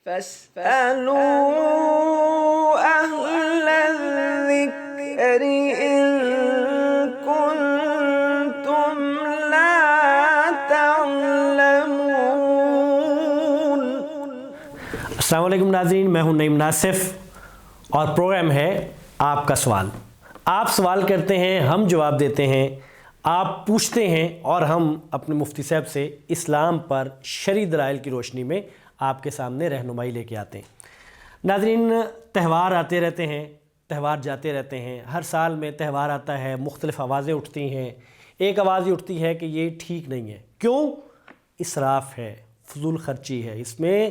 فاسألوا أهل الذكر إن كنتم لا تعلمون۔ السلام علیکم ناظرین، میں ہوں نعیم ناصف اور پروگرام ہے آپ کا سوال۔ آپ سوال کرتے ہیں، ہم جواب دیتے ہیں، آپ پوچھتے ہیں اور ہم اپنے مفتی صاحب سے اسلام پر شرعی دلائل کی روشنی میں آپ کے سامنے رہنمائی لے کے آتے ہیں۔ ناظرین، تہوار آتے رہتے ہیں، تہوار جاتے رہتے ہیں، ہر سال میں تہوار آتا ہے، مختلف آوازیں اٹھتی ہیں۔ ایک آواز یہ اٹھتی ہے کہ یہ ٹھیک نہیں ہے۔ کیوں؟ اسراف ہے، فضول خرچی ہے، اس میں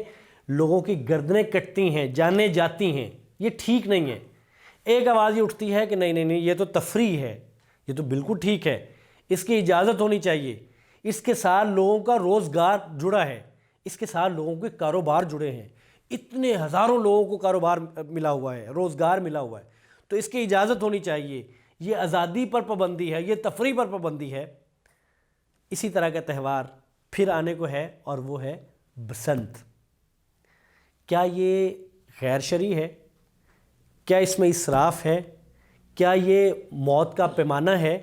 لوگوں کی گردنیں کٹتی ہیں، جانیں جاتی ہیں، یہ ٹھیک نہیں ہے۔ ایک آواز یہ اٹھتی ہے کہ نہیں نہیں نہیں، یہ تو تفریح ہے، یہ تو بالکل ٹھیک ہے، اس کی اجازت ہونی چاہیے، اس کے ساتھ لوگوں کا روزگار جڑا ہے، اس کے ساتھ لوگوں کے کاروبار جڑے ہیں، اتنے ہزاروں لوگوں کو کاروبار ملا ہوا ہے، روزگار ملا ہوا ہے، تو اس کی اجازت ہونی چاہیے۔ یہ آزادی پر پابندی ہے، یہ تفریح پر پابندی ہے۔ اسی طرح کا تہوار پھر آنے کو ہے اور وہ ہے بسنت۔ کیا یہ غیر شرعی ہے؟ کیا اس میں اسراف ہے؟ کیا یہ موت کا پیمانہ ہے؟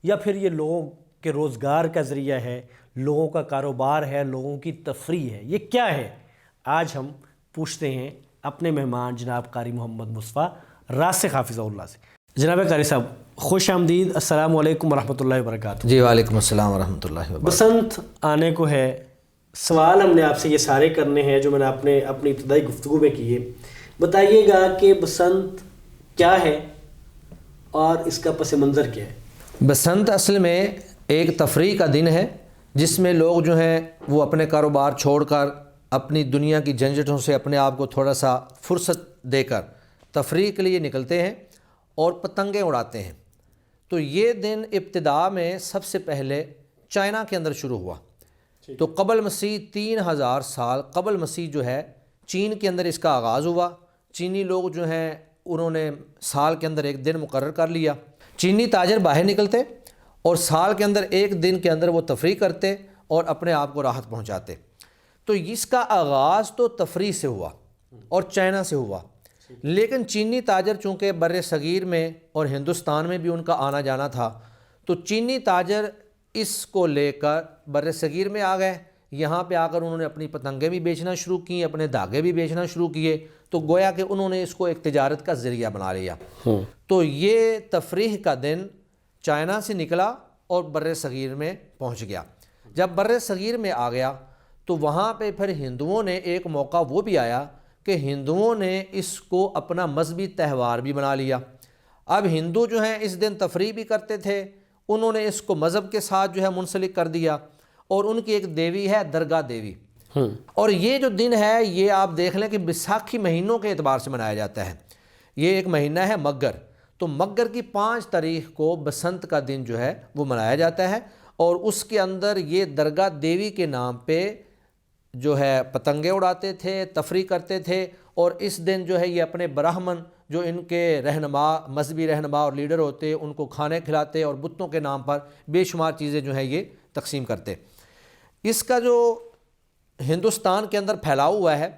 یا پھر یہ لوگوں کے روزگار کا ذریعہ ہے، لوگوں کا کاروبار ہے، لوگوں کی تفریح ہے؟ یہ کیا ہے؟ آج ہم پوچھتے ہیں اپنے مہمان جناب قاری محمد مصطفیٰ راسخ حافظہ اللہ سے۔ جناب قاری صاحب، خوش آمدید، السلام علیکم ورحمۃ اللہ وبرکاتہ۔ جی وعلیکم السلام ورحمۃ اللہ وبرکاتہ۔ بسنت آنے کو ہے، سوال ہم نے آپ سے یہ سارے کرنے ہیں جو میں نے اپنی ابتدائی گفتگو میں کیے۔ بتائیے گا کہ بسنت کیا ہے اور اس کا پس منظر کیا ہے؟ بسنت اصل میں ایک تفریح کا دن ہے جس میں لوگ جو ہیں وہ اپنے کاروبار چھوڑ کر، اپنی دنیا کی جھنجھٹوں سے اپنے آپ کو تھوڑا سا فرصت دے کر تفریح کے لیے نکلتے ہیں اور پتنگیں اڑاتے ہیں۔ تو یہ دن ابتدا میں سب سے پہلے چائنا کے اندر شروع ہوا، تو قبل مسیح 3000 سال قبل مسیح جو ہے چین کے اندر اس کا آغاز ہوا۔ چینی لوگ جو ہیں انہوں نے سال کے اندر ایک دن مقرر کر لیا۔ چینی تاجر باہر نکلتے اور سال کے اندر ایک دن کے اندر وہ تفریح کرتے اور اپنے آپ کو راحت پہنچاتے۔ تو اس کا آغاز تو تفریح سے ہوا اور چائنا سے ہوا، لیکن چینی تاجر چونکہ بر صغیر میں اور ہندوستان میں بھی ان کا آنا جانا تھا، تو چینی تاجر اس کو لے کر بر صغیر میں آ گئے۔ یہاں پہ آ کر انہوں نے اپنی پتنگیں بھی بیچنا شروع کی، اپنے دھاگے بھی بیچنا شروع کیے، تو گویا کہ انہوں نے اس کو ایک تجارت کا ذریعہ بنا لیا۔ تو یہ تفریح کا دن چائنا سے نکلا اور بر صغیر میں پہنچ گیا۔ جب بر صغیر میں آ گیا تو وہاں پہ پھر ہندوؤں نے ایک موقع وہ بھی آیا کہ ہندوؤں نے اس کو اپنا مذہبی تہوار بھی بنا لیا۔ اب ہندو جو ہیں اس دن تفریح بھی کرتے تھے، انہوں نے اس کو مذہب کے ساتھ جو ہے منسلک کر دیا، اور ان کی ایک دیوی ہے درگا دیوی۔ اور یہ جو دن ہے یہ آپ دیکھ لیں کہ بیساکھی مہینوں کے اعتبار سے منایا جاتا ہے۔ یہ ایک مہینہ ہے مگر، تو مگر کی 5 تاریخ کو بسنت کا دن جو ہے وہ منایا جاتا ہے، اور اس کے اندر یہ درگا دیوی کے نام پہ جو ہے پتنگیں اڑاتے تھے، تفریح کرتے تھے، اور اس دن جو ہے یہ اپنے براہمن جو ان کے رہنما، مذہبی رہنما اور لیڈر ہوتے، ان کو کھانے کھلاتے اور بتوں کے نام پر بے شمار چیزیں جو ہے یہ تقسیم کرتے۔ اس کا جو ہندوستان کے اندر پھیلاؤ ہوا ہے،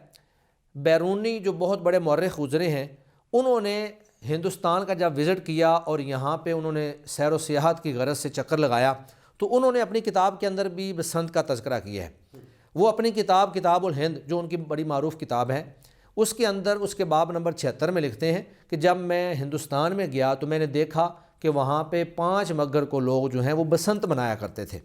بیرونی جو بہت بڑے مورخ گزرے ہیں انہوں نے ہندوستان کا جب وزٹ کیا اور یہاں پہ انہوں نے سیر و سیاحت کی غرض سے چکر لگایا، تو انہوں نے اپنی کتاب کے اندر بھی بسنت کا تذکرہ کیا ہے۔ وہ اپنی کتاب الہند جو ان کی بڑی معروف کتاب ہے، اس کے اندر اس کے باب نمبر 76 میں لکھتے ہیں کہ جب میں ہندوستان میں گیا تو میں نے دیکھا کہ وہاں پہ 5 مگر کو لوگ جو ہیں وہ بسنت منایا کرتے تھے،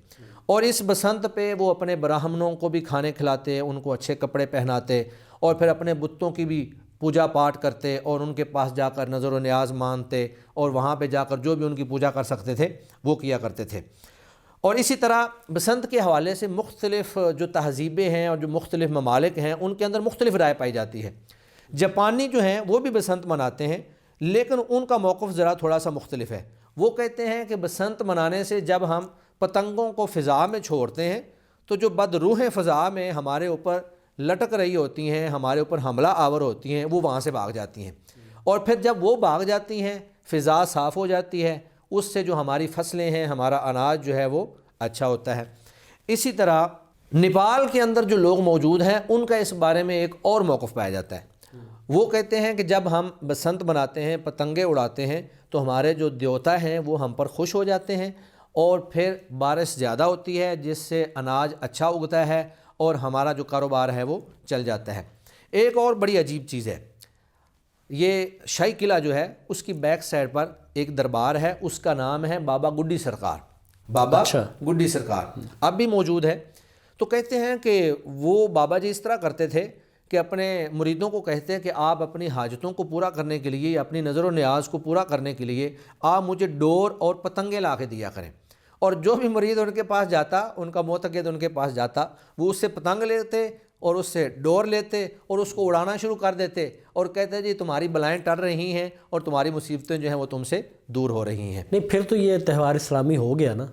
اور اس بسنت پہ وہ اپنے براہمنوں کو بھی کھانے کھلاتے، ان کو اچھے کپڑے پہناتے، اور پھر اپنے بتوں کی بھی پوجا پاٹ کرتے اور ان کے پاس جا کر نظر و نیاز مانتے، اور وہاں پہ جا کر جو بھی ان کی پوجا کر سکتے تھے وہ کیا کرتے تھے۔ اور اسی طرح بسنت کے حوالے سے مختلف جو تہذیبیں ہیں اور جو مختلف ممالک ہیں ان کے اندر مختلف رائے پائی جاتی ہے۔ جاپانی جو ہیں وہ بھی بسنت مناتے ہیں، لیکن ان کا موقف ذرا تھوڑا سا مختلف ہے۔ وہ کہتے ہیں کہ بسنت منانے سے جب ہم پتنگوں کو فضا میں چھوڑتے ہیں تو جو بد روحیں فضا میں ہمارے اوپر لٹک رہی ہوتی ہیں، ہمارے اوپر حملہ آور ہوتی ہیں، وہ وہاں سے بھاگ جاتی ہیں، اور پھر جب وہ بھاگ جاتی ہیں فضا صاف ہو جاتی ہے، اس سے جو ہماری فصلیں ہیں، ہمارا اناج جو ہے وہ اچھا ہوتا ہے۔ اسی طرح نیپال کے اندر جو لوگ موجود ہیں ان کا اس بارے میں ایک اور موقف پایا جاتا ہے. وہ کہتے ہیں کہ جب ہم بسنت مناتے ہیں، پتنگیں اڑاتے ہیں، تو ہمارے جو دیوتا ہیں وہ ہم پر خوش ہو جاتے ہیں اور پھر بارش زیادہ ہوتی ہے جس سے اناج اچھا اگتا ہے اور ہمارا جو کاروبار ہے وہ چل جاتا ہے. ایک اور بڑی عجیب چیز ہے، یہ شاہی قلعہ جو ہے اس کی بیک سائڈ پر ایک دربار ہے، اس کا نام ہے بابا گڈی سرکار. بابا گڈی سرکار اب بھی موجود ہے. تو کہتے ہیں کہ وہ بابا جی اس طرح کرتے تھے کہ اپنے مریدوں کو کہتے ہیں کہ آپ اپنی حاجتوں کو پورا کرنے کے لیے، اپنی نظر و نیاز کو پورا کرنے کے لیے آپ مجھے ڈور اور پتنگیں لا کے دیا کریں. اور جو بھی مرید ان کے پاس جاتا، ان کا معتقد ان کے پاس جاتا، وہ اس سے پتنگ لیتے اور اس سے ڈور لیتے اور اس کو اڑانا شروع کر دیتے اور کہتے جی تمہاری بلائیں ٹر رہی ہیں اور تمہاری مصیبتیں جو ہیں وہ تم سے دور ہو رہی ہیں. نہیں، پھر تو یہ تہوار اسلامی ہو گیا نا،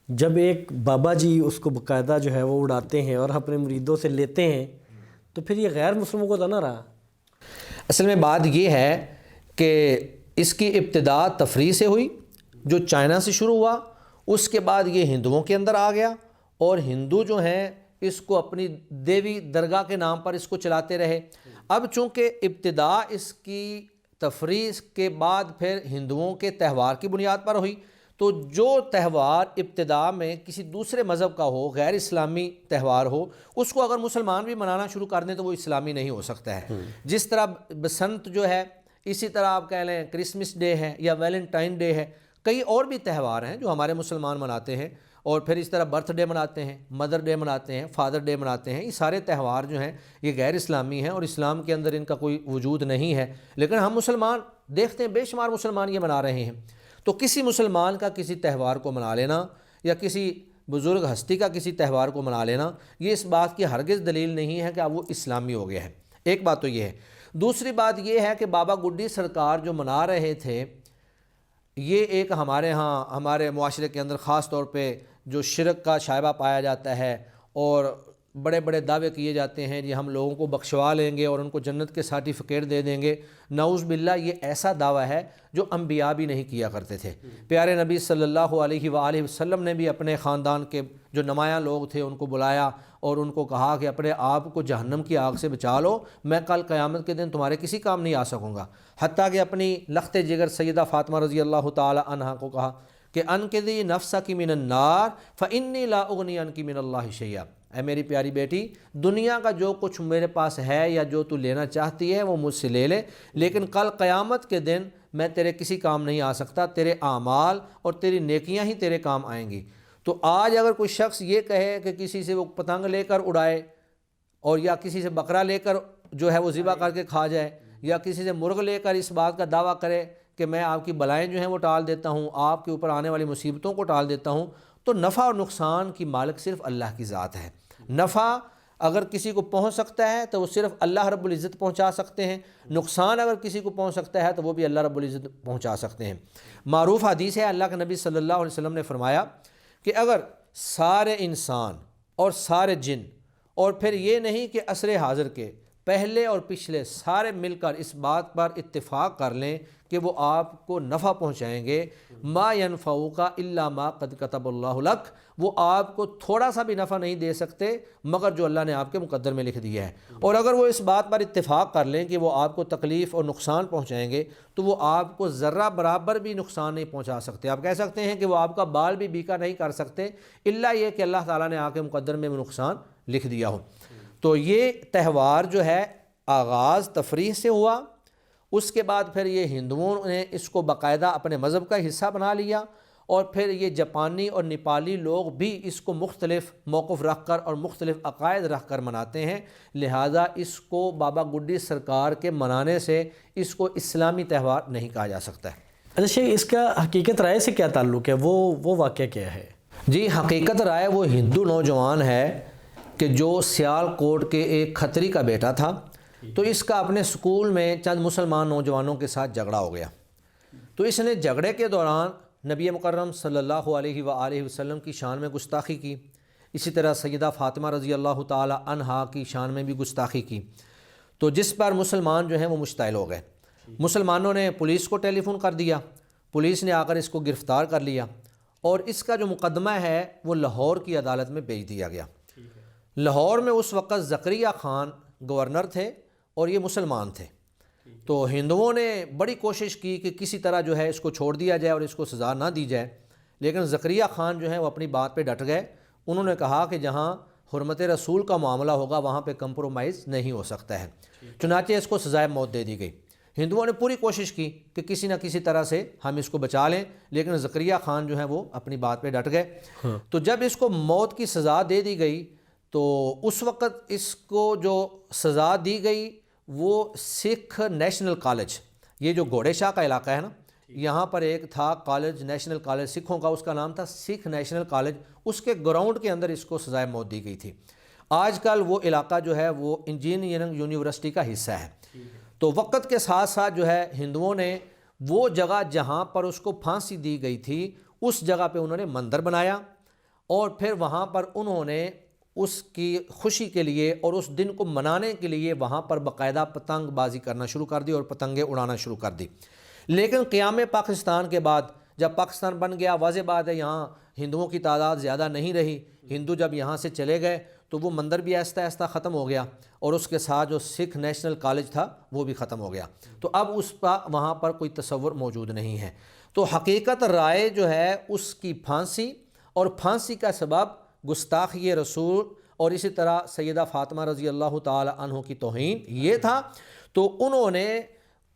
جب ایک بابا جی اس کو باقاعدہ جو ہے وہ اڑاتے ہیں اور اپنے مریدوں سے لیتے ہیں تو پھر یہ غیر مسلموں کو تو نہ رہا. اصل میں بات یہ ہے کہ اس کی ابتدا تفریح سے ہوئی جو چائنا سے شروع ہوا، اس کے بعد یہ ہندوؤں کے اندر آ گیا اور ہندو جو ہیں اس کو اپنی دیوی درگاہ کے نام پر اس کو چلاتے رہے. اب چونکہ ابتدا اس کی تفریح کے بعد پھر ہندوؤں کے تہوار کی بنیاد پر ہوئی، تو جو تہوار ابتدا میں کسی دوسرے مذہب کا ہو، غیر اسلامی تہوار ہو، اس کو اگر مسلمان بھی منانا شروع کر دیں تو وہ اسلامی نہیں ہو سکتا ہے. جس طرح بسنت جو ہے، اسی طرح آپ کہہ لیں کرسمس ڈے ہے یا ویلنٹائن ڈے ہے، کئی اور بھی تہوار ہیں جو ہمارے مسلمان مناتے ہیں. اور پھر اس طرح برتھ ڈے مناتے ہیں، مدر ڈے مناتے ہیں، فادر ڈے مناتے ہیں. یہ سارے تہوار جو ہیں یہ غیر اسلامی ہیں اور اسلام کے اندر ان کا کوئی وجود نہیں ہے، لیکن ہم مسلمان دیکھتے ہیں بے شمار مسلمان یہ منا رہے ہیں. تو کسی مسلمان کا کسی تہوار کو منا لینا یا کسی بزرگ ہستی کا کسی تہوار کو منا لینا، یہ اس بات کی ہرگز دلیل نہیں ہے کہ اب وہ اسلامی ہو گیا ہے. ایک بات تو یہ ہے. دوسری بات یہ ہے کہ بابا گڈی سرکار جو منا رہے تھے، یہ ایک ہمارے ہاں ہمارے معاشرے کے اندر خاص طور پہ جو شرک کا شائبہ پایا جاتا ہے اور بڑے بڑے دعوے کیے جاتے ہیں، یہ ہم لوگوں کو بخشوا لیں گے اور ان کو جنت کے سرٹیفکیٹ دے دیں گے. نعوذ باللہ، یہ ایسا دعویٰ ہے جو انبیاء بھی نہیں کیا کرتے تھے. پیارے نبی صلی اللہ علیہ وآلہ وسلم نے بھی اپنے خاندان کے جو نمایاں لوگ تھے ان کو بلایا اور ان کو کہا کہ اپنے آپ کو جہنم کی آگ سے بچا لو، میں کل قیامت کے دن تمہارے کسی کام نہیں آ سکوں گا. حتیٰ کہ اپنی لخت جگر سیدہ فاطمہ رضی اللہ تعالی عنہا کو کہا کہ انقذی نفسک من النار فانی لا اغنی عنک من اللہ شیئا. اے میری پیاری بیٹی، دنیا کا جو کچھ میرے پاس ہے یا جو تو لینا چاہتی ہے وہ مجھ سے لے لے، لیکن کل قیامت کے دن میں تیرے کسی کام نہیں آ سکتا. تیرے اعمال اور تیری نیکیاں ہی تیرے کام آئیں گی. تو آج اگر کوئی شخص یہ کہے کہ کسی سے وہ پتنگ لے کر اڑائے اور یا کسی سے بکرا لے کر جو ہے وہ ذبح کر کے کھا جائے یا کسی سے مرغ لے کر اس بات کا دعویٰ کرے کہ میں آپ کی بلائیں جو ہیں وہ ٹال دیتا ہوں، آپ کے اوپر آنے والی مصیبتوں کو ٹال دیتا ہوں، تو نفع اور نقصان کی مالک صرف اللہ کی ذات ہے. نفع اگر کسی کو پہنچ سکتا ہے تو وہ صرف اللہ رب العزت پہنچا سکتے ہیں، نقصان اگر کسی کو پہنچ سکتا ہے تو وہ بھی اللہ رب العزت پہنچا سکتے ہیں. معروف حدیث ہے، اللہ کے نبی صلی اللہ علیہ وسلم نے فرمایا کہ اگر سارے انسان اور سارے جن، اور پھر یہ نہیں کہ عصر حاضر کے پہلے اور پچھلے سارے مل کر اس بات پر اتفاق کر لیں کہ وہ آپ کو نفع پہنچائیں گے، ما ينفعک الا ما قد کتب اللہ لک، وہ آپ کو تھوڑا سا بھی نفع نہیں دے سکتے مگر جو اللہ نے آپ کے مقدر میں لکھ دیا ہے. اور اگر وہ اس بات پر اتفاق کر لیں کہ وہ آپ کو تکلیف اور نقصان پہنچائیں گے تو وہ آپ کو ذرہ برابر بھی نقصان نہیں پہنچا سکتے. آپ کہہ سکتے ہیں کہ وہ آپ کا بال بھی بیکا نہیں کر سکتے الا یہ کہ اللہ تعالیٰ نے آپ کے مقدر میں نقصان لکھ دیا ہو. تو یہ تہوار جو ہے آغاز تفریح سے ہوا، اس کے بعد پھر یہ ہندوؤں نے اس کو باقاعدہ اپنے مذہب کا حصہ بنا لیا اور پھر یہ جاپانی اور نیپالی لوگ بھی اس کو مختلف موقف رکھ کر اور مختلف عقائد رکھ کر مناتے ہیں. لہٰذا اس کو بابا گڈی سرکار کے منانے سے اس کو اسلامی تہوار نہیں کہا جا سکتا ہے. اچھا شیخ، اس کا حقیقت رائے سے کیا تعلق ہے؟ وہ واقعہ کیا ہے؟ جی، حقیقت رائے وہ ہندو نوجوان ہے کہ جو سیال کوٹ کے ایک کھتری کا بیٹا تھا، تو اس کا اپنے سکول میں چند مسلمان نوجوانوں کے ساتھ جھگڑا ہو گیا. تو اس نے جھگڑے کے دوران نبی مکرم صلی اللہ علیہ وآلہ وسلم کی شان میں گستاخی کی، اسی طرح سیدہ فاطمہ رضی اللہ تعالی عنہا کی شان میں بھی گستاخی کی. تو جس پر مسلمان جو ہیں وہ مشتعل ہو گئے. مسلمانوں نے پولیس کو ٹیلی فون کر دیا، پولیس نے آ کر اس کو گرفتار کر لیا اور اس کا جو مقدمہ ہے وہ لاہور کی عدالت میں بھیج دیا گیا. لاہور میں اس وقت زکریا خان گورنر تھے اور یہ مسلمان تھے، تو ہندوؤں نے بڑی کوشش کی کہ کسی طرح جو ہے اس کو چھوڑ دیا جائے اور اس کو سزا نہ دی جائے، لیکن زکریا خان جو ہیں وہ اپنی بات پہ ڈٹ گئے۔ انہوں نے کہا کہ جہاں حرمت رسول کا معاملہ ہوگا وہاں پہ کمپرومائز نہیں ہو سکتا ہے، چنانچہ اس کو سزائے موت دے دی گئی۔ ہندوؤں نے پوری کوشش کی کہ کسی نہ کسی طرح سے ہم اس کو بچا لیں، لیکن زکریا خان جو ہیں وہ اپنی بات پہ ڈٹ گئے۔ تو جب اس کو موت کی سزا دے دی گئی تو اس وقت اس کو جو سزا دی گئی وہ سکھ نیشنل کالج، یہ جو گھوڑے شاہ کا علاقہ ہے نا، یہاں پر ایک تھا کالج، نیشنل کالج سکھوں کا، اس کا نام تھا سکھ نیشنل کالج، اس کے گراؤنڈ کے اندر اس کو سزائے موت دی گئی تھی۔ آج کل وہ علاقہ جو ہے وہ انجینئرنگ یونیورسٹی کا حصہ ہے۔ تو وقت کے ساتھ ساتھ جو ہے ہندوؤں نے وہ جگہ جہاں پر اس کو پھانسی دی گئی تھی اس جگہ پہ انہوں نے مندر بنایا، اور پھر وہاں پر انہوں نے اس کی خوشی کے لیے اور اس دن کو منانے کے لیے وہاں پر باقاعدہ پتنگ بازی کرنا شروع کر دی اور پتنگیں اڑانا شروع کر دی۔ لیکن قیام پاکستان کے بعد جب پاکستان بن گیا، واضح بات ہے یہاں ہندوؤں کی تعداد زیادہ نہیں رہی، ہندو جب یہاں سے چلے گئے تو وہ مندر بھی آہستہ آہستہ ختم ہو گیا، اور اس کے ساتھ جو سکھ نیشنل کالج تھا وہ بھی ختم ہو گیا، تو اب اس کا وہاں پر کوئی تصور موجود نہیں ہے۔ تو حقیقت رائے جو ہے اس کی پھانسی، اور پھانسی کا سبب گستاخی رسول اور اسی طرح سیدہ فاطمہ رضی اللہ تعالی عنہ کی توہین یہ تھا۔ تو انہوں نے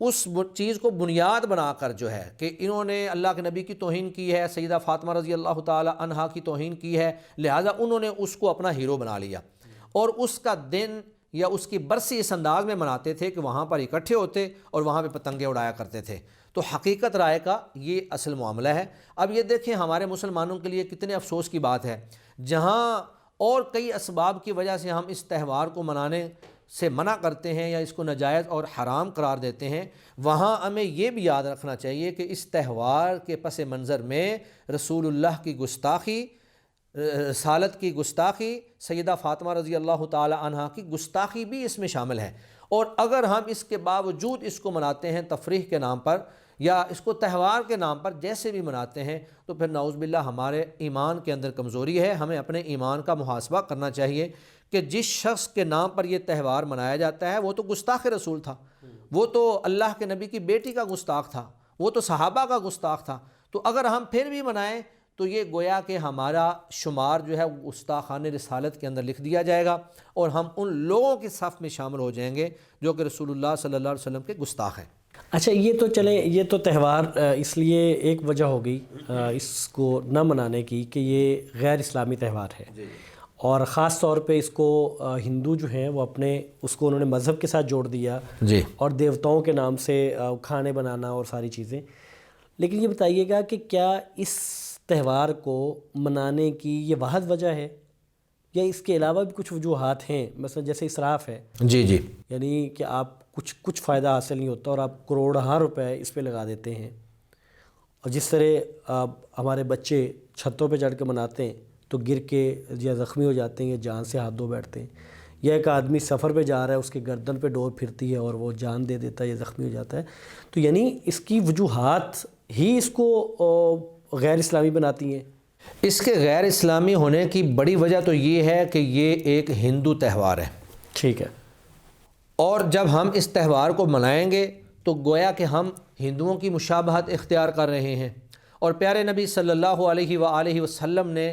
اس چیز کو بنیاد بنا کر جو ہے کہ انہوں نے اللہ کے نبی کی توہین کی ہے، سیدہ فاطمہ رضی اللہ تعالی عنہا کی توہین کی ہے، لہٰذا انہوں نے اس کو اپنا ہیرو بنا لیا، اور اس کا دن یا اس کی برسی اس انداز میں مناتے تھے کہ وہاں پر اکٹھے ہوتے اور وہاں پہ پتنگیں اڑایا کرتے تھے۔ تو حقیقت رائے کا یہ اصل معاملہ ہے۔ اب یہ دیکھیں ہمارے مسلمانوں کے لیے کتنے افسوس کی بات ہے، جہاں اور کئی اسباب کی وجہ سے ہم اس تہوار کو منانے سے منع کرتے ہیں یا اس کو ناجائز اور حرام قرار دیتے ہیں، وہاں ہمیں یہ بھی یاد رکھنا چاہیے کہ اس تہوار کے پس منظر میں رسول اللہ کی گستاخی، رسالت کی گستاخی، سیدہ فاطمہ رضی اللہ تعالی عنہا کی گستاخی بھی اس میں شامل ہے، اور اگر ہم اس کے باوجود اس کو مناتے ہیں تفریح کے نام پر یا اس کو تہوار کے نام پر جیسے بھی مناتے ہیں، تو پھر نعوذ باللہ ہمارے ایمان کے اندر کمزوری ہے۔ ہمیں اپنے ایمان کا محاسبہ کرنا چاہیے کہ جس شخص کے نام پر یہ تہوار منایا جاتا ہے وہ تو گستاخ رسول تھا، وہ تو اللہ کے نبی کی بیٹی کا گستاخ تھا، وہ تو صحابہ کا گستاخ تھا، تو اگر ہم پھر بھی منائیں تو یہ گویا کہ ہمارا شمار جو ہے گستاخان رسالت کے اندر لکھ دیا جائے گا، اور ہم ان لوگوں کے صف میں شامل ہو جائیں گے جو کہ رسول اللہ صلی اللہ علیہ وسلم کے گستاخ ہیں۔ اچھا، یہ تو چلیں، یہ تو تہوار اس لیے ایک وجہ ہو گئی اس کو نہ منانے کی کہ یہ غیر اسلامی تہوار ہے، اور خاص طور پہ اس کو ہندو جو ہیں وہ اپنے اس کو انہوں نے مذہب کے ساتھ جوڑ دیا، اور دیوتاؤں کے نام سے کھانے بنانا اور ساری چیزیں۔ لیکن یہ بتائیے گا کہ کیا اس تہوار کو منانے کی یہ واحد وجہ ہے یا اس کے علاوہ بھی کچھ وجوہات ہیں؟ مثلا جیسے اسراف ہے، یعنی کہ آپ کچھ فائدہ حاصل نہیں ہوتا اور آپ کروڑہا روپے اس پہ لگا دیتے ہیں، اور جس طرح ہمارے بچے چھتوں پہ چڑھ کے مناتے ہیں تو گر کے یا زخمی ہو جاتے ہیں یا جان سے ہاتھ دھو بیٹھتے ہیں، یا ایک آدمی سفر پہ جا رہا ہے اس کے گردن پہ ڈور پھرتی ہے اور وہ جان دے دیتا ہے یا زخمی ہو جاتا ہے، تو یعنی اس کی وجوہات ہی اس کو غیر اسلامی بناتی ہیں۔ اس کے غیر اسلامی ہونے کی بڑی وجہ تو یہ ہے کہ یہ ایک ہندو تہوار ہے، ٹھیک ہے، اور جب ہم اس تہوار کو منائیں گے تو گویا کہ ہم ہندوؤں کی مشابہت اختیار کر رہے ہیں، اور پیارے نبی صلی اللہ علیہ وآلہ وسلم نے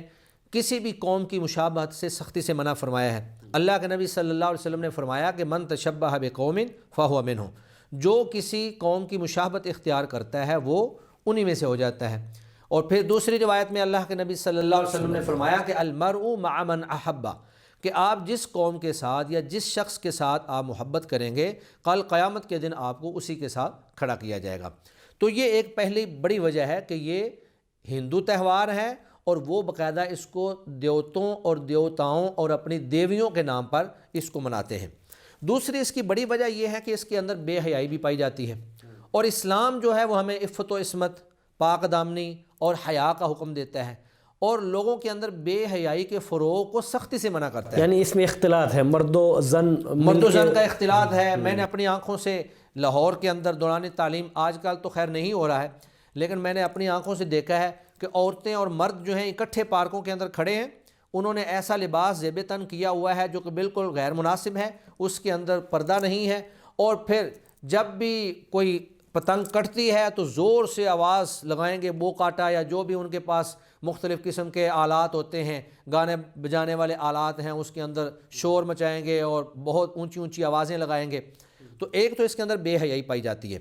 کسی بھی قوم کی مشابہت سے سختی سے منع فرمایا ہے۔ اللہ کے نبی صلی اللہ علیہ وسلم نے فرمایا کہ من تشبہ بقوم فہو منہم، جو کسی قوم کی مشابہت اختیار کرتا ہے وہ انہی میں سے ہو جاتا ہے۔ اور پھر دوسری روایت میں اللہ کے نبی صلی اللہ علیہ وسلم نے فرمایا کہ المرء مع من احب، کہ آپ جس قوم کے ساتھ یا جس شخص کے ساتھ آپ محبت کریں گے کل قیامت کے دن آپ کو اسی کے ساتھ کھڑا کیا جائے گا۔ تو یہ ایک پہلی بڑی وجہ ہے کہ یہ ہندو تہوار ہے، اور وہ باقاعدہ اس کو دیوتوں اور دیوتاؤں اور اپنی دیویوں کے نام پر اس کو مناتے ہیں۔ دوسری اس کی بڑی وجہ یہ ہے کہ اس کے اندر بے حیائی بھی پائی جاتی ہے، اور اسلام جو ہے وہ ہمیں عفت و عصمت، پاک دامنی اور حیا کا حکم دیتا ہے، اور لوگوں کے اندر بے حیائی کے فروغ کو سختی سے منع کرتا ہے۔ یعنی اس میں اختلاط ہے، مرد و زن کا اختلاط ہے۔ میں نے اپنی آنکھوں سے لاہور کے اندر دوران تعلیم، آج کل تو خیر نہیں ہو رہا ہے، لیکن میں نے اپنی آنکھوں سے دیکھا ہے کہ عورتیں اور مرد جو ہیں اکٹھے پارکوں کے اندر کھڑے ہیں، انہوں نے ایسا لباس زیب تن کیا ہوا ہے جو کہ بالکل غیر مناسب ہے، اس کے اندر پردہ نہیں ہے، اور پھر جب بھی کوئی پتنگ کٹتی ہے تو زور سے آواز لگائیں گے، بو کاٹا یا جو بھی ان کے پاس مختلف قسم کے آلات ہوتے ہیں، گانے بجانے والے آلات ہیں، اس کے اندر شور مچائیں گے اور بہت اونچی اونچی آوازیں لگائیں گے۔ تو ایک تو اس کے اندر بے حیائی پائی جاتی ہے۔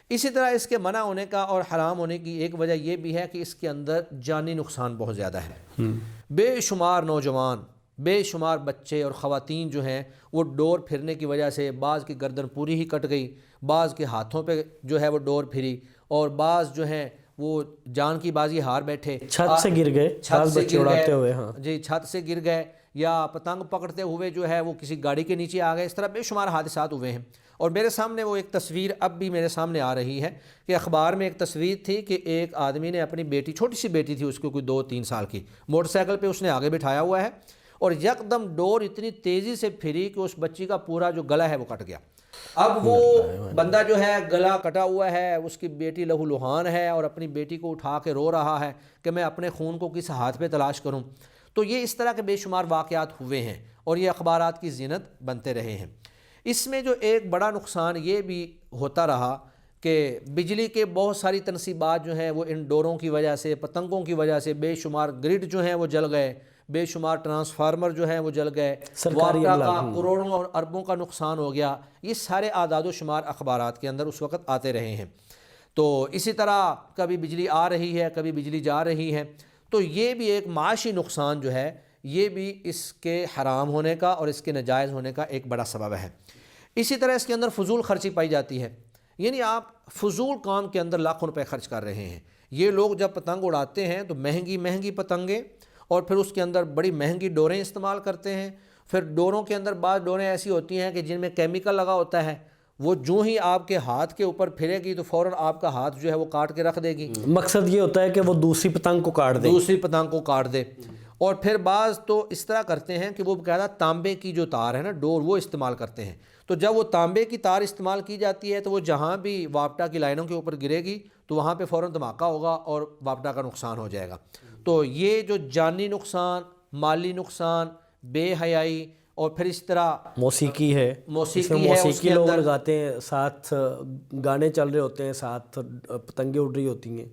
اسی طرح اس کے منع ہونے کا اور حرام ہونے کی ایک وجہ یہ بھی ہے کہ اس کے اندر جانی نقصان بہت زیادہ ہے۔ بے شمار نوجوان، بے شمار بچے اور خواتین جو ہیں وہ ڈور پھرنے کی وجہ سے، بعض کی گردن پوری ہی کٹ گئی، بعض کے ہاتھوں پہ جو ہے وہ ڈور پھری، اور بعض جو ہیں وہ جان کی بازی ہار بیٹھے، چھت سے گر گئے، چھت سے گر اڑاتے گئے، ہوئے، ہاں جی چھت سے گر گئے، یا پتنگ پکڑتے ہوئے جو ہے وہ کسی گاڑی کے نیچے آ گئے۔ اس طرح بے شمار حادثات ہوئے ہیں۔ اور میرے سامنے وہ ایک تصویر اب بھی میرے سامنے آ رہی ہے کہ اخبار میں ایک تصویر تھی کہ ایک آدمی نے اپنی بیٹی، چھوٹی سی بیٹی تھی اس کو، کوئی 2-3 سال کی، موٹر سائیکل پہ اس نے آگے بٹھایا ہوا ہے، اور یکدم ڈور اتنی تیزی سے پھری کہ اس بچی کا پورا جو گلا ہے وہ کٹ گیا۔ اب وہ بندہ جو ہے گلا کٹا ہوا ہے، اس کی بیٹی لہو لہان ہے، اور اپنی بیٹی کو اٹھا کے رو رہا ہے کہ میں اپنے خون کو کس ہاتھ پہ تلاش کروں۔ تو یہ اس طرح کے بے شمار واقعات ہوئے ہیں اور یہ اخبارات کی زینت بنتے رہے ہیں۔ اس میں جو ایک بڑا نقصان یہ بھی ہوتا رہا کہ بجلی کے بہت ساری تنصیبات جو ہیں وہ ان ڈوروں کی وجہ سے، پتنگوں کی وجہ سے بے شمار گرڈ جو ہیں وہ جل گئے، بے شمار ٹرانسفارمر جو ہیں وہ جل گئے، واپڈا کا کروڑوں اور اربوں کا نقصان ہو گیا۔ یہ سارے اعداد و شمار اخبارات کے اندر اس وقت آتے رہے ہیں۔ تو اسی طرح کبھی بجلی آ رہی ہے، کبھی بجلی جا رہی ہے، تو یہ بھی ایک معاشی نقصان جو ہے یہ بھی اس کے حرام ہونے کا اور اس کے ناجائز ہونے کا ایک بڑا سبب ہے۔ اسی طرح اس کے اندر فضول خرچی پائی جاتی ہے، یعنی آپ فضول کام کے اندر لاکھوں روپے خرچ کر رہے ہیں۔ یہ لوگ جب پتنگ اڑاتے ہیں تو مہنگی مہنگی پتنگیں، اور پھر اس کے اندر بڑی مہنگی ڈوریں استعمال کرتے ہیں۔ پھر ڈوروں کے اندر بعض ڈوریں ایسی ہوتی ہیں کہ جن میں کیمیکل لگا ہوتا ہے، وہ جو ہی آپ کے ہاتھ کے اوپر پھرے گی تو فوراً آپ کا ہاتھ جو ہے وہ کاٹ کے رکھ دے گی۔ مقصد یہ ہوتا ہے کہ وہ دوسری پتنگ کو کاٹ دے، دوسری پتنگ کو کاٹ دے۔ اور پھر بعض تو اس طرح کرتے ہیں کہ وہ باقاعدہ تانبے کی جو تار ہے نا، ڈور، وہ استعمال کرتے ہیں۔ تو جب وہ تانبے کی تار استعمال کی جاتی ہے تو وہ جہاں بھی واپڈا کی لائنوں کے اوپر گرے گی تو وہاں پہ فوراً دھماکہ ہوگا اور واپڈا کا نقصان ہو جائے گا۔ تو یہ جو جانی نقصان، مالی نقصان، بے حیائی، اور پھر اس طرح موسیقی ہے، موسیقی لوگ لگاتے ہیں، ساتھ گانے چل رہے ہوتے ہیں، ساتھ پتنگیں اڑ رہی ہوتی ہیں۔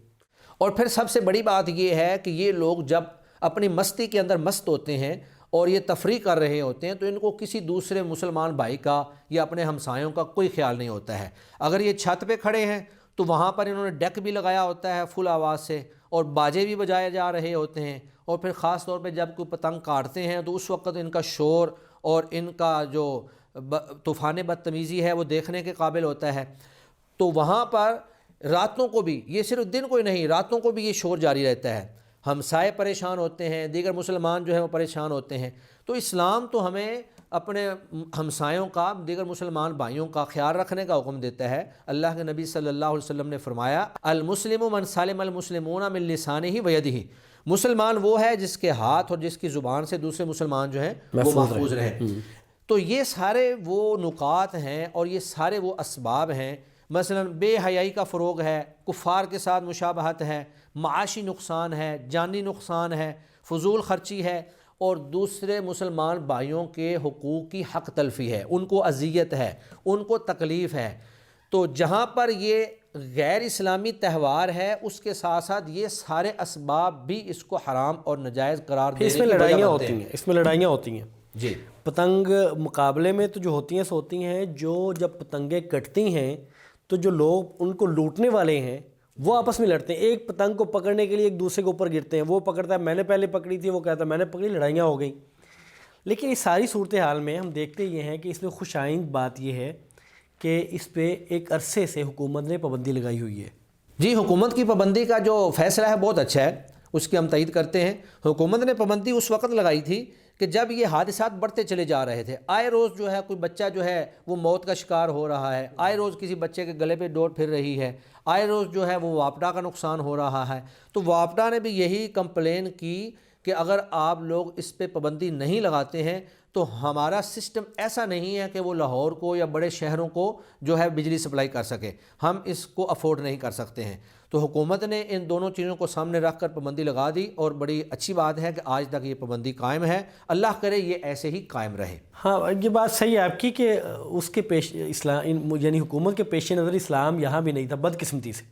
اور پھر سب سے بڑی بات یہ ہے کہ یہ لوگ جب اپنی مستی کے اندر مست ہوتے ہیں اور یہ تفریح کر رہے ہوتے ہیں تو ان کو کسی دوسرے مسلمان بھائی کا یا اپنے ہمسایوں کا کوئی خیال نہیں ہوتا ہے۔ اگر یہ چھت پہ کھڑے ہیں تو وہاں پر انہوں نے ڈیک بھی لگایا ہوتا ہے فل آواز سے، اور باجے بھی بجائے جا رہے ہوتے ہیں، اور پھر خاص طور پہ جب کوئی پتنگ کاٹتے ہیں تو اس وقت ان کا شور اور ان کا جو طوفان بدتمیزی ہے وہ دیکھنے کے قابل ہوتا ہے۔ تو وہاں پر راتوں کو بھی، یہ صرف دن کو ہی نہیں، راتوں کو بھی یہ شور جاری رہتا ہے، ہمسائے پریشان ہوتے ہیں، دیگر مسلمان جو ہیں وہ پریشان ہوتے ہیں۔ تو اسلام تو ہمیں اپنے ہمسایوں کا، دیگر مسلمان بھائیوں کا خیال رکھنے کا حکم دیتا ہے۔ اللہ کے نبی صلی اللہ علیہ وسلم نے فرمایا، المسلم من سلم المسلمون من لسانہ ویدہ، مسلمان وہ ہے جس کے ہاتھ اور جس کی زبان سے دوسرے مسلمان جو ہیں وہ محفوظ رہیں۔ تو یہ سارے وہ نکات ہیں اور یہ سارے وہ اسباب ہیں۔ مثلا بے حیائی کا فروغ ہے، کفار کے ساتھ مشابہت ہے، معاشی نقصان ہے، جانی نقصان ہے، فضول خرچی ہے، اور دوسرے مسلمان بھائیوں کے حقوق کی حق تلفی ہے، ان کو اذیت ہے، ان کو تکلیف ہے۔ تو جہاں پر یہ غیر اسلامی تہوار ہے اس کے ساتھ ساتھ یہ سارے اسباب بھی اس کو حرام اور ناجائز قرار دینے کی وجہ بنتے ہیں۔ اس میں لڑائیاں ہوتی ہیں جی۔ پتنگ مقابلے میں تو جو ہوتی ہیں سو ہوتی ہیں، جو جب پتنگیں کٹتی ہیں تو جو لوگ ان کو لوٹنے والے ہیں وہ آپس میں لڑتے ہیں، ایک پتنگ کو پکڑنے کے لیے ایک دوسرے کے اوپر گرتے ہیں، وہ پکڑتا ہے میں نے پہلے پکڑی تھی، وہ کہتا ہے میں نے پکڑی، لڑائیاں ہو گئیں۔ لیکن اس ساری صورتحال میں ہم دیکھتے یہ ہیں کہ اس میں خوش آئند بات یہ ہے کہ اس پہ ایک عرصے سے حکومت نے پابندی لگائی ہوئی ہے۔ جی، حکومت کی پابندی کا جو فیصلہ ہے بہت اچھا ہے، اس کی ہم تائید کرتے ہیں۔ حکومت نے پابندی اس وقت لگائی تھی کہ جب یہ حادثات بڑھتے چلے جا رہے تھے، آئے روز جو ہے کوئی بچہ جو ہے وہ موت کا شکار ہو رہا ہے، آئے روز کسی بچے کے گلے پہ ڈور پھر رہی ہے، آئے روز جو ہے وہ واپڈا کا نقصان ہو رہا ہے۔ تو واپڈا نے بھی یہی کمپلین کی کہ اگر آپ لوگ اس پہ پابندی نہیں لگاتے ہیں تو ہمارا سسٹم ایسا نہیں ہے کہ وہ لاہور کو یا بڑے شہروں کو جو ہے بجلی سپلائی کر سکے، ہم اس کو افورڈ نہیں کر سکتے ہیں۔ تو حکومت نے ان دونوں چیزوں کو سامنے رکھ کر پابندی لگا دی، اور بڑی اچھی بات ہے کہ آج تک یہ پابندی قائم ہے، اللہ کرے یہ ایسے ہی قائم رہے۔ ہاں یہ بات صحیح ہے آپ کی کہ اس کے پیش اسلام یعنی حکومت کے پیش نظر اسلام یہاں بھی نہیں تھا، بدقسمتی سے۔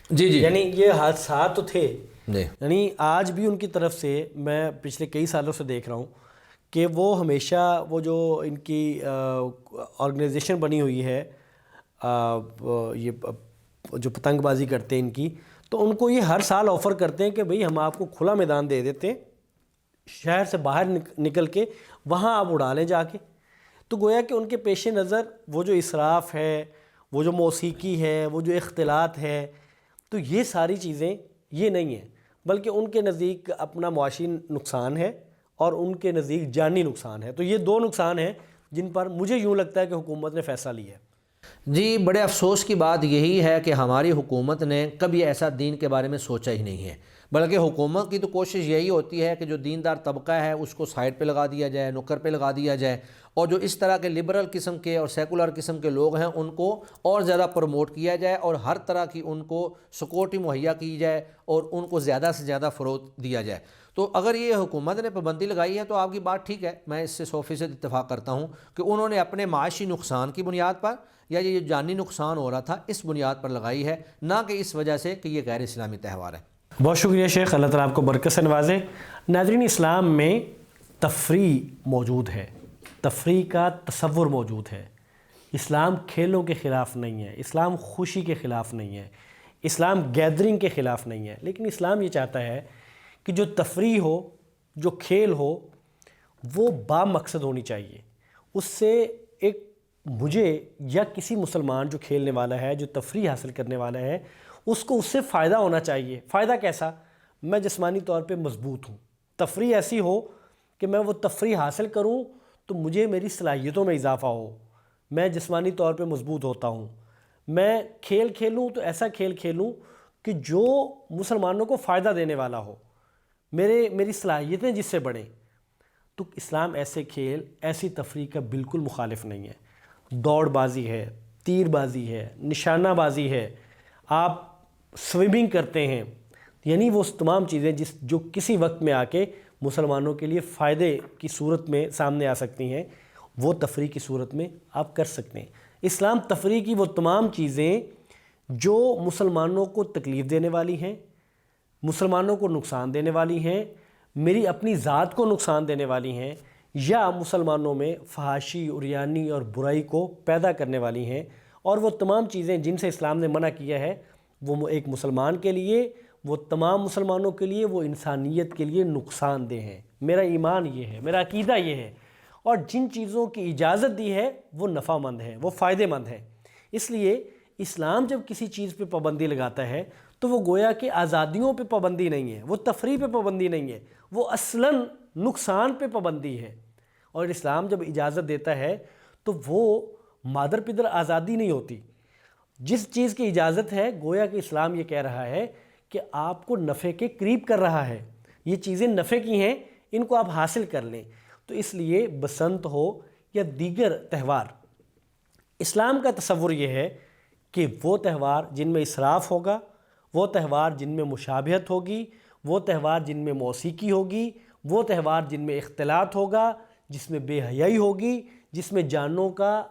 جی جی یعنی یہ حادثات تو تھے، جی یعنی آج بھی ان کی طرف سے میں پچھلے کئی سالوں سے دیکھ رہا ہوں کہ وہ ہمیشہ وہ جو ان کی آرگنائزیشن بنی ہوئی ہے، یہ جو پتنگ بازی کرتے ہیں ان کی، تو ان کو یہ ہر سال آفر کرتے ہیں کہ بھئی ہم آپ کو کھلا میدان دے دیتے ہیں، شہر سے باہر نکل کے وہاں آپ اڑا لیں جا کے۔ تو گویا کہ ان کے پیش نظر وہ جو اسراف ہے، وہ جو موسیقی ہے، وہ جو اختلاط ہے، تو یہ ساری چیزیں یہ نہیں ہیں، بلکہ ان کے نزدیک اپنا معاشی نقصان ہے اور ان کے نزدیک جانی نقصان ہے۔ تو یہ دو نقصان ہیں جن پر مجھے یوں لگتا ہے کہ حکومت نے فیصلہ لیا ہے۔ جی، بڑے افسوس کی بات یہی ہے کہ ہماری حکومت نے کبھی ایسا دین کے بارے میں سوچا ہی نہیں ہے، بلکہ حکومت کی تو کوشش یہی ہوتی ہے کہ جو دیندار طبقہ ہے اس کو سائڈ پہ لگا دیا جائے، نکر پہ لگا دیا جائے، اور جو اس طرح کے لبرل قسم کے اور سیکولر قسم کے لوگ ہیں ان کو اور زیادہ پروموٹ کیا جائے، اور ہر طرح کی ان کو سیکورٹی مہیا کی جائے اور ان کو زیادہ سے زیادہ فروغ دیا جائے۔ تو اگر یہ حکومت نے پابندی لگائی ہے تو آپ کی بات ٹھیک ہے، میں اس سے 100% اتفاق کرتا ہوں کہ انہوں نے اپنے معاشی نقصان کی بنیاد پر یا یہ جانی نقصان ہو رہا تھا اس بنیاد پر لگائی ہے، نہ کہ اس وجہ سے کہ یہ غیر اسلامی تہوار ہے۔ بہت شکریہ شیخ، اللہ تعالیٰ آپ کو برکت سے نوازے۔ ناظرین، اسلام میں تفریح موجود ہے، تفریح کا تصور موجود ہے۔ اسلام کھیلوں کے خلاف نہیں ہے، اسلام خوشی کے خلاف نہیں ہے، اسلام گیدرنگ کے خلاف نہیں ہے، لیکن اسلام یہ چاہتا ہے کہ جو تفریح ہو، جو کھیل ہو، وہ با مقصد ہونی چاہیے۔ اس سے ایک مجھے یا کسی مسلمان جو کھیلنے والا ہے، جو تفریح حاصل کرنے والا ہے، اس کو اس سے فائدہ ہونا چاہیے۔ فائدہ کیسا؟ میں جسمانی طور پہ مضبوط ہوں، تفریح ایسی ہو کہ میں وہ تفریح حاصل کروں تو مجھے میری صلاحیتوں میں اضافہ ہو، میں جسمانی طور پہ مضبوط ہوتا ہوں۔ میں کھیل کھیلوں تو ایسا کھیل کھیلوں کہ جو مسلمانوں کو فائدہ دینے والا ہو، میری صلاحیتیں جس سے بڑھیں۔ تو اسلام ایسے کھیل، ایسی تفریح کا بالکل مخالف نہیں ہے۔ دوڑ بازی ہے، تیر بازی ہے، نشانہ بازی ہے، آپ سوئمنگ کرتے ہیں، یعنی وہ تمام چیزیں جو کسی وقت میں آ کے مسلمانوں کے لیے فائدے کی صورت میں سامنے آ سکتی ہیں، وہ تفریح کی صورت میں آپ کر سکتے ہیں۔ اسلام تفریح کی وہ تمام چیزیں جو مسلمانوں کو تکلیف دینے والی ہیں، مسلمانوں کو نقصان دینے والی ہیں، میری اپنی ذات کو نقصان دینے والی ہیں، یا مسلمانوں میں فحاشی، عریانی اور برائی کو پیدا کرنے والی ہیں، اور وہ تمام چیزیں جن سے اسلام نے منع کیا ہے، وہ ایک مسلمان کے لیے، وہ تمام مسلمانوں کے لیے، وہ انسانیت کے لیے نقصان دہ ہیں۔ میرا ایمان یہ ہے، میرا عقیدہ یہ ہے، اور جن چیزوں کی اجازت دی ہے وہ نفع مند ہے، وہ فائدہ مند ہے۔ اس لیے اسلام جب کسی چیز پہ پابندی لگاتا ہے تو وہ گویا کہ آزادیوں پہ پابندی نہیں ہے، وہ تفریح پہ پابندی نہیں ہے، وہ اصلاً نقصان پہ پابندی ہے۔ اور اسلام جب اجازت دیتا ہے تو وہ مادر پدر آزادی نہیں ہوتی۔ جس چیز کی اجازت ہے، گویا کہ اسلام یہ کہہ رہا ہے کہ آپ کو نفع کے قریب کر رہا ہے، یہ چیزیں نفع کی ہیں، ان کو آپ حاصل کر لیں۔ تو اس لیے بسنت ہو یا دیگر تہوار، اسلام کا تصور یہ ہے کہ وہ تہوار جن میں اسراف ہوگا، وہ تہوار جن میں مشابہت ہوگی، وہ تہوار جن میں موسیقی ہوگی، وہ تہوار جن میں اختلاط ہوگا، جس میں بے حیائی ہوگی، جس میں جانوں کا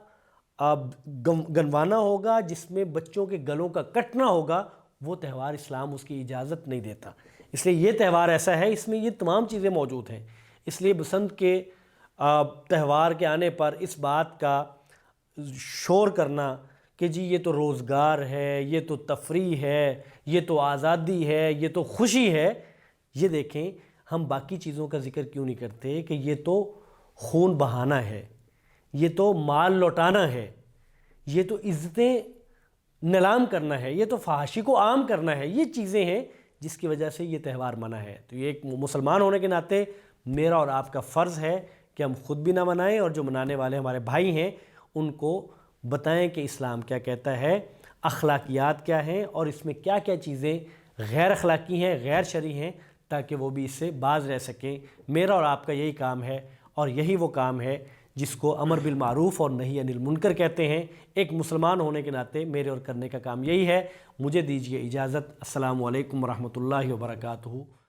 گنوانا ہوگا، جس میں بچوں کے گلوں کا کٹنا ہوگا، وہ تہوار اسلام اس کی اجازت نہیں دیتا۔ اس لیے یہ تہوار ایسا ہے، اس میں یہ تمام چیزیں موجود ہیں۔ اس لیے بسنت کے تہوار کے آنے پر اس بات کا شور کرنا کہ جی یہ تو روزگار ہے، یہ تو تفریح ہے، یہ تو آزادی ہے، یہ تو خوشی ہے، یہ دیکھیں ہم باقی چیزوں کا ذکر کیوں نہیں کرتے کہ یہ تو خون بہانا ہے، یہ تو مال لوٹانا ہے، یہ تو عزتیں نیلام کرنا ہے، یہ تو فحاشی کو عام کرنا ہے۔ یہ چیزیں ہیں جس کی وجہ سے یہ تہوار منع ہے۔ تو یہ ایک مسلمان ہونے کے ناطے میرا اور آپ کا فرض ہے کہ ہم خود بھی نہ منائیں، اور جو منانے والے ہمارے بھائی ہیں ان کو بتائیں کہ اسلام کیا کہتا ہے، اخلاقیات کیا ہیں، اور اس میں کیا کیا چیزیں غیر اخلاقی ہیں، غیر شرعی ہیں، تاکہ وہ بھی اس سے باز رہ سکیں۔ میرا اور آپ کا یہی کام ہے، اور یہی وہ کام ہے جس کو امر بالمعروف اور نہی عن المنکر کہتے ہیں۔ ایک مسلمان ہونے کے ناطے میرے اور کرنے کا کام یہی ہے۔ مجھے دیجیے اجازت۔ السلام علیکم ورحمۃ اللہ وبرکاتہ۔